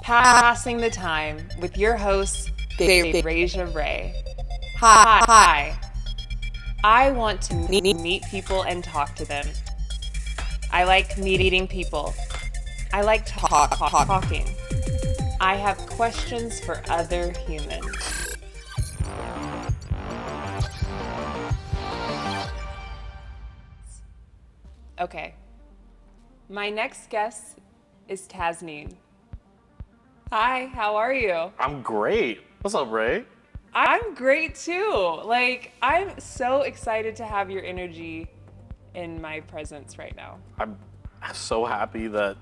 Passing the time with your host, Daraja Rae. Hi. I want to meet people and talk to them. I like meeting people. I like talking. I have questions for other humans. Okay. My next guest is Tasneem. Hi, how are you? I'm great. What's up, Ray? I'm great too. I'm so excited to have your energy in my presence right now. I'm so happy that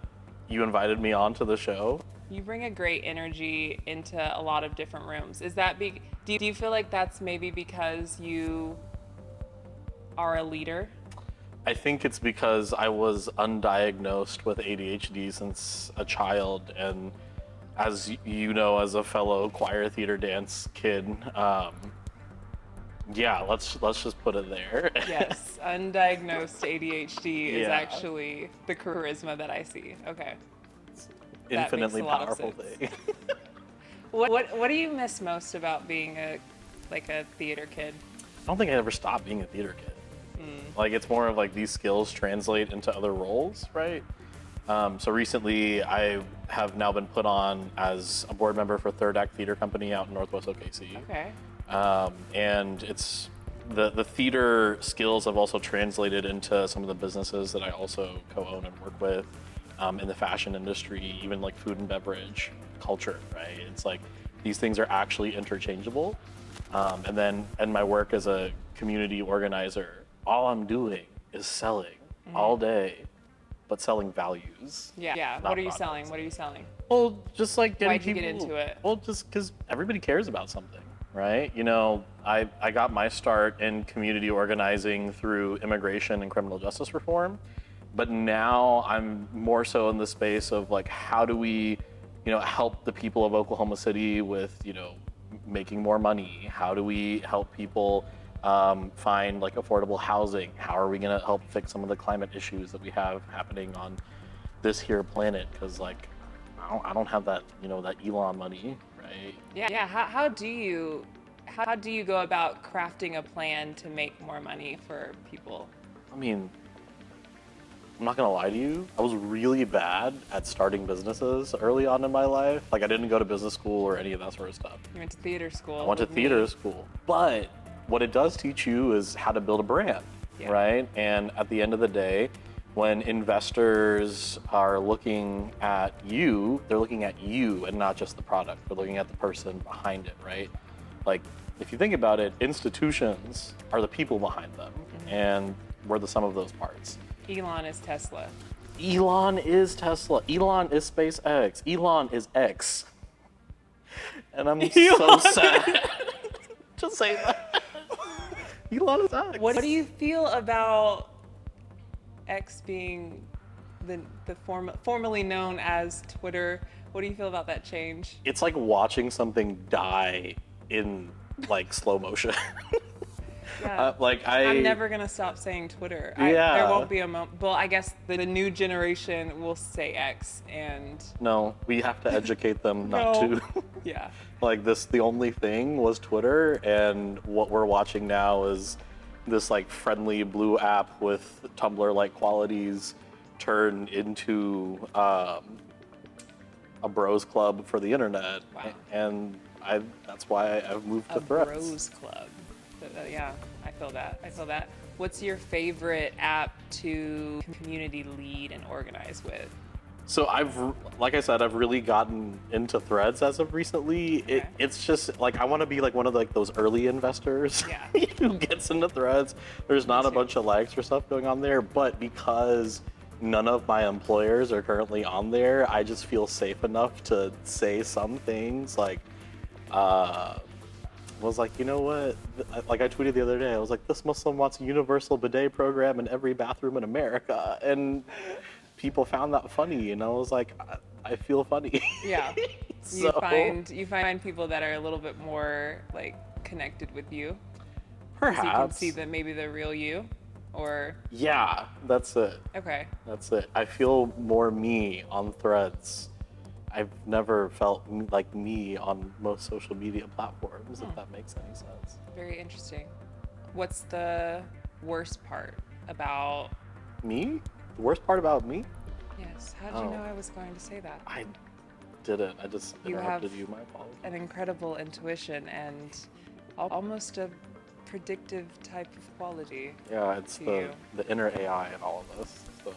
you invited me onto the show. You bring a great energy into a lot of different rooms. Do you feel like that's maybe because you are a leader? I think it's because I was undiagnosed with ADHD since a child, and as you know, as a fellow choir theater dance kid, let's just put it there. Yes, undiagnosed ADHD is actually the charisma that I see. Okay. Infinitely powerful thing. What do you miss most about being a theater kid? I don't think I ever stopped being a theater kid. It's more of these skills translate into other roles, right? So recently I have now been put on as a board member for Third Act Theater Company out in Northwest OKC. Okay. And it's the theater skills have also translated into some of the businesses that I also co-own and work with in the fashion industry, even food and beverage culture, right? It's these things are actually interchangeable. And my work as a community organizer, all I'm doing is selling all day, but selling values. Yeah. What are you selling? Well, just getting Why'd you people, get into it? Well, just because everybody cares about something, right? I got my start in community organizing through immigration and criminal justice reform, but now I'm more so in the space of how do we, help the people of Oklahoma City with, making more money? How do we help people find affordable housing? How are we going to help fix some of the climate issues that we have happening on this here planet? Because I don't have that that Elon money, right? Yeah. How do you go about crafting a plan to make more money for people? I mean, I'm not gonna lie to you, I was really bad at starting businesses early on in my life. I didn't go to business school or any of that sort of stuff. You went to theater school. I went to theater school, but what it does teach you is how to build a brand, right? And at the end of the day, when investors are looking at you, they're looking at you and not just the product. They're looking at the person behind it, right? If you think about it, institutions are the people behind them, and we're the sum of those parts. Elon is Tesla. Elon is Tesla. Elon is SpaceX. Elon is X. And I'm so sad. Just say that. Elon is X. What do you feel about X being the formerly known as Twitter? What do you feel about that change? It's like watching something die in slow motion. Yeah. I'm never gonna stop saying Twitter. There won't be a moment. Well, I guess the new generation will say X, and no, we have to educate them not to. Yeah. The only thing was Twitter, and what we're watching now is this friendly blue app with Tumblr-like qualities turned into a bros club for the internet. Wow. And that's why I've moved to Threads. A bros club. Yeah, I feel that. What's your favorite app to community lead and organize with? So like I said, I've really gotten into Threads as of recently. Okay. It's just I want to be one of those early investors who gets into Threads. There's not a bunch of likes or stuff going on there, but because none of my employers are currently on there, I just feel safe enough to say some things was you know what? I tweeted the other day, I was this Muslim wants a universal bidet program in every bathroom in America. And people found that funny, and I was I feel funny. Yeah. You find people that are a little bit more connected with you. Perhaps. So you can see that maybe the real you, or. Yeah, that's it. Okay. That's it. I feel more me on Threads. I've never felt like me on most social media platforms, if that makes any sense. Very interesting. What's the worst part about Me? The worst part about me? Yes. How did you know I was going to say that? I didn't. I just interrupted you. My apologies. An incredible intuition and almost a predictive type of quality. Yeah, it's the inner AI in all of us. So.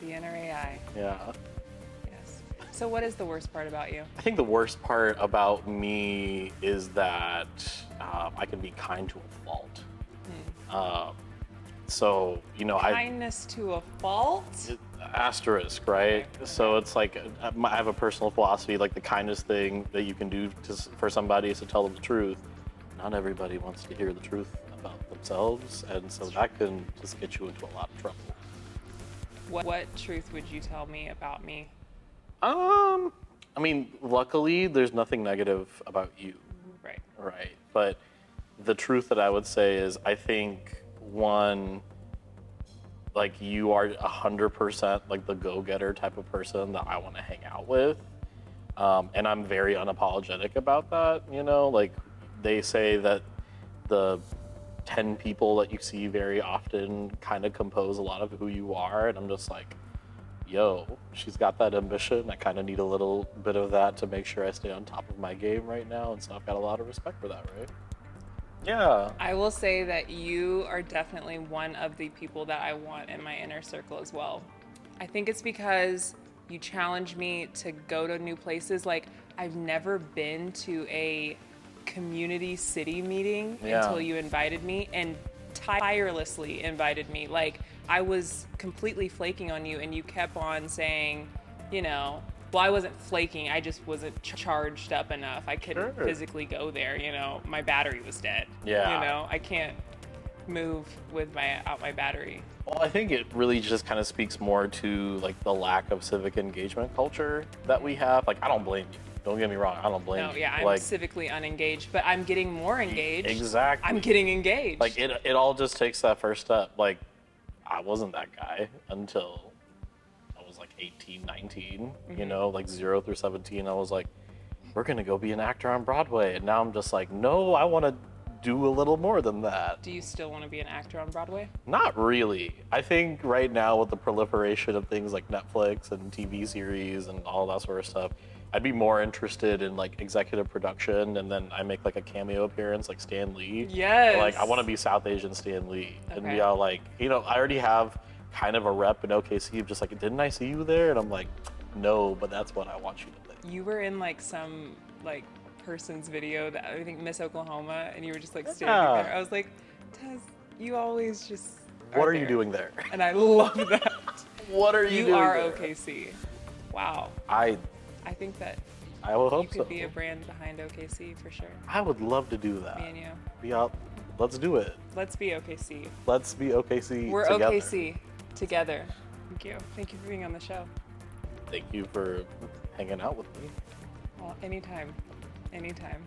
The inner AI. Yeah. Yes. So what is the worst part about you? I think the worst part about me is that I can be kind to a fault. So, you know, kindness to a fault? Asterisk, right? Okay. So it's like, I have a personal philosophy, like the kindest thing that you can do for somebody is to tell them the truth. Not everybody wants to hear the truth about themselves, and so that can just get you into a lot of trouble. What truth would you tell me about me? I mean, luckily, there's nothing negative about you. Right. Right. But the truth that I would say is, I think, one, like, you are 100% like the go-getter type of person that I want to hang out with. And I'm very unapologetic about that, you know? Like, they say that the 10 people that you see very often kind of compose a lot of who you are, and I'm just like, yo, she's got that ambition. I kind of need a little bit of that to make sure I stay on top of my game right now, and so I've got a lot of respect for that, right? Yeah. I will say that you are definitely one of the people that I want in my inner circle as well. I think it's because you challenge me to go to new places. Like, I've never been to a community city meeting until you invited me, and tirelessly invited me. Like, I was completely flaking on you, and you kept on saying, you know, well, I wasn't flaking, I just wasn't charged up enough. I couldn't physically go there, you know, my battery was dead. Yeah. You know, I can't move without my battery. Well, I think it really just kind of speaks more to like the lack of civic engagement culture that we have. Like, I don't blame you. Don't get me wrong, I don't blame you. No, yeah, I'm like, civically unengaged, but I'm getting more engaged. Exactly. I'm getting engaged. Like, it all just takes that first step. Like, I wasn't that guy until I was like 18, 19, you know, like 0 through 17. I was like, we're going to go be an actor on Broadway. And now I'm just like, no, I want to do a little more than that. Do you still want to be an actor on Broadway? Not really. I think right now with the proliferation of things like Netflix and TV series and all that sort of stuff, I'd be more interested in like executive production, and then I make like a cameo appearance like Stan Lee. Yes. Like, I want to be South Asian Stan Lee and Okay. be all like, you know, I already have kind of a rep in OKC of just like, didn't I see you there? And I'm like, no, but that's what I want you to think. You were in like some like person's video that I think Miss Oklahoma, and you were just like standing there. I was like, Tess, you always just What are there. you doing there? And I love that. What are you doing You are there? OKC. Wow. I think that I will hope you could so. be a brand behind OKC for sure. I would love to do that. Me and you. Be out. Let's do it. Let's be OKC. Let's be OKC We're together. OKC together. Thank you. Thank you for being on the show. Thank you for hanging out with me. Well, anytime. Anytime.